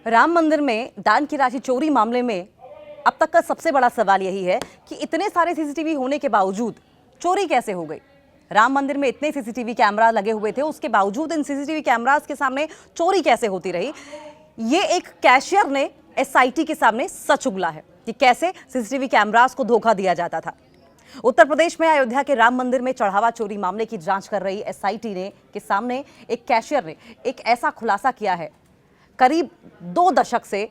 राम मंदिर में दान की राशि चोरी मामले में अब तक का सबसे बड़ा सवाल यही है कि इतने सारे सीसीटीवी होने के बावजूद चोरी कैसे हो गई। राम मंदिर में इतने सीसीटीवी कैमरा लगे हुए थे, उसके बावजूद इन सीसीटीवी कैमरास के सामने चोरी कैसे होती रही। ये एक कैशियर ने एसआईटी के सामने सच उगला है कि कैसे सीसीटीवी कैमरास को धोखा दिया जाता था। उत्तर प्रदेश में अयोध्या के राम मंदिर में चढ़ावा चोरी मामले की जांच कर रही एसआईटी ने के सामने एक कैशियर ने एक ऐसा खुलासा किया है। करीब 2 दशक से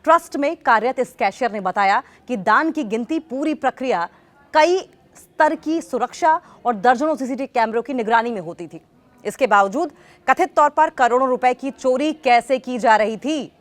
ट्रस्ट में कार्यरत इस कैशियर ने बताया कि दान की गिनती पूरी प्रक्रिया कई स्तर की सुरक्षा और दर्जनों सीसीटीवी कैमरों की निगरानी में होती थी। इसके बावजूद कथित तौर पर करोड़ों रुपए की चोरी कैसे की जा रही थी।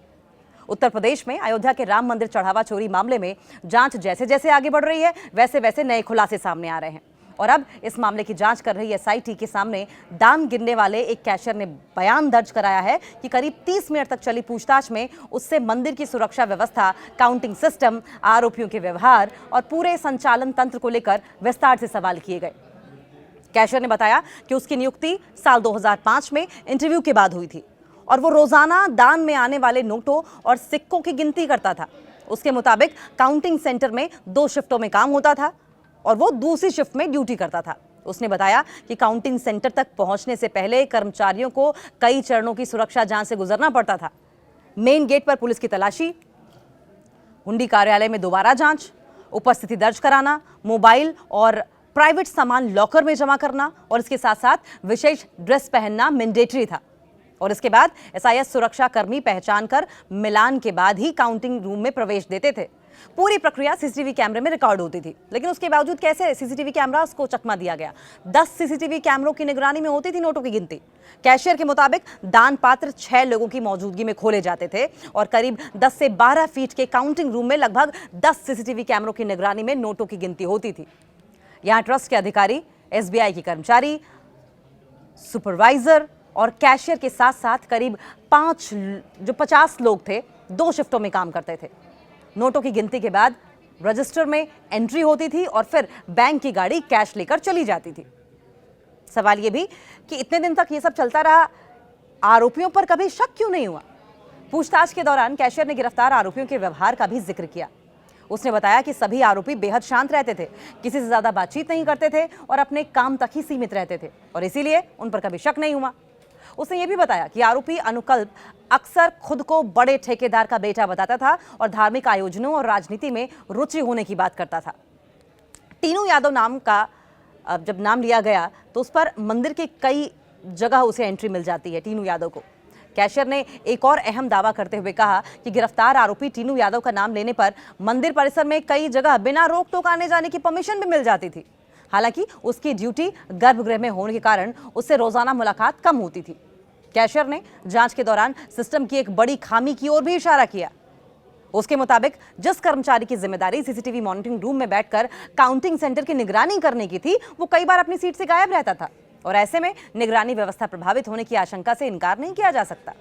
उत्तर प्रदेश में अयोध्या के राम मंदिर चढ़ावा चोरी मामले में जांच जैसे जैसे आगे बढ़ रही है, वैसे वैसे नए खुलासे सामने आ रहे हैं। और अब इस मामले की जांच कर रही एसआईटी के सामने दान गिनने वाले एक कैशियर ने बयान दर्ज कराया है कि करीब 30 मिनट तक चली पूछताछ में उससे मंदिर की सुरक्षा व्यवस्था, काउंटिंग सिस्टम, आरोपियों के व्यवहार और पूरे संचालन तंत्र को लेकर विस्तार से सवाल किए गए। कैशियर ने बताया कि उसकी नियुक्ति साल 2005 में इंटरव्यू के बाद हुई थी और वो रोजाना दान में आने वाले नोटों और सिक्कों की गिनती करता था। उसके मुताबिक काउंटिंग सेंटर में 2 शिफ्टों में काम होता था और वो दूसरी शिफ्ट में ड्यूटी करता था। उसने बताया कि काउंटिंग सेंटर तक पहुंचने से पहले कर्मचारियों को कई चरणों की सुरक्षा जांच से गुजरना पड़ता था। मेन गेट पर पुलिस की तलाशी, हुंडी कार्यालय में दोबारा जांच, उपस्थिति दर्ज कराना, मोबाइल और प्राइवेट सामान लॉकर में जमा करना और इसके साथ साथ विशेष ड्रेस पहनना मैंडेटरी था। और इसके बाद एसआईएस सुरक्षा कर्मी पहचान कर मिलान के बाद ही काउंटिंग रूम में प्रवेश देते थे। पूरी प्रक्रिया सीसीटीवी कैमरे में रिकॉर्ड होती थी, लेकिन उसके बावजूद कैसे सीसीटीवी कैमरास को चकमा दिया गया। 10 सीसीटीवी कैमरों की निगरानी में होती थी नोटों की गिनती। कैशियर के मुताबिक दान पात्र 6 लोगों की मौजूदगी में खोले जाते थे और करीब 10 से 12 फीट के काउंटिंग रूम में लगभग 10 सीसीटीवी कैमरों की निगरानी में नोटों की गिनती होती थी। यहाँ ट्रस्ट के अधिकारी, एसबीआई के कर्मचारी, सुपरवाइजर और कैशियर के साथ साथ करीब 50 लोग थे, 2 शिफ्टों में काम करते थे। नोटों की गिनती के बाद रजिस्टर में एंट्री होती थी और फिर बैंक की गाड़ी कैश लेकर चली जाती थी। सवाल यह भी कि इतने दिन तक ये सब चलता रहा, आरोपियों पर कभी शक क्यों नहीं हुआ। पूछताछ के दौरान कैशियर ने गिरफ्तार आरोपियों के व्यवहार का भी जिक्र किया। उसने बताया कि सभी आरोपी बेहद शांत रहते थे, किसी से ज्यादा बातचीत नहीं करते थे और अपने काम तक ही सीमित रहते थे और इसीलिए उन पर कभी शक नहीं हुआ। उसने ये भी बताया कि आरोपी अनुकल्प अक्सर खुद को बड़े ठेकेदार का बेटा बताता था और धार्मिक आयोजनों और राजनीति में रुचि होने की बात करता था। टीनू यादव नाम का जब नाम लिया गया तो उस पर मंदिर के कई जगह उसे एंट्री मिल जाती है। टीनू यादव को कैशियर ने एक और अहम दावा करते हुए कहा कि गिरफ्तार आरोपी टीनू यादव का नाम लेने पर मंदिर परिसर में कई जगह बिना रोक टोक आने जाने की परमिशन भी मिल जाती थी। हालांकि उसकी ड्यूटी गर्भगृह में होने के कारण उससे रोजाना मुलाकात कम होती थी। कैशियर ने जांच के दौरान सिस्टम की एक बड़ी खामी की ओर भी इशारा किया। उसके मुताबिक जिस कर्मचारी की जिम्मेदारी सीसीटीवी मॉनिटरिंग रूम में बैठकर काउंटिंग सेंटर की निगरानी करने की थी, वो कई बार अपनी सीट से गायब रहता था और ऐसे में निगरानी व्यवस्था प्रभावित होने की आशंका से इनकार नहीं किया जा सकता।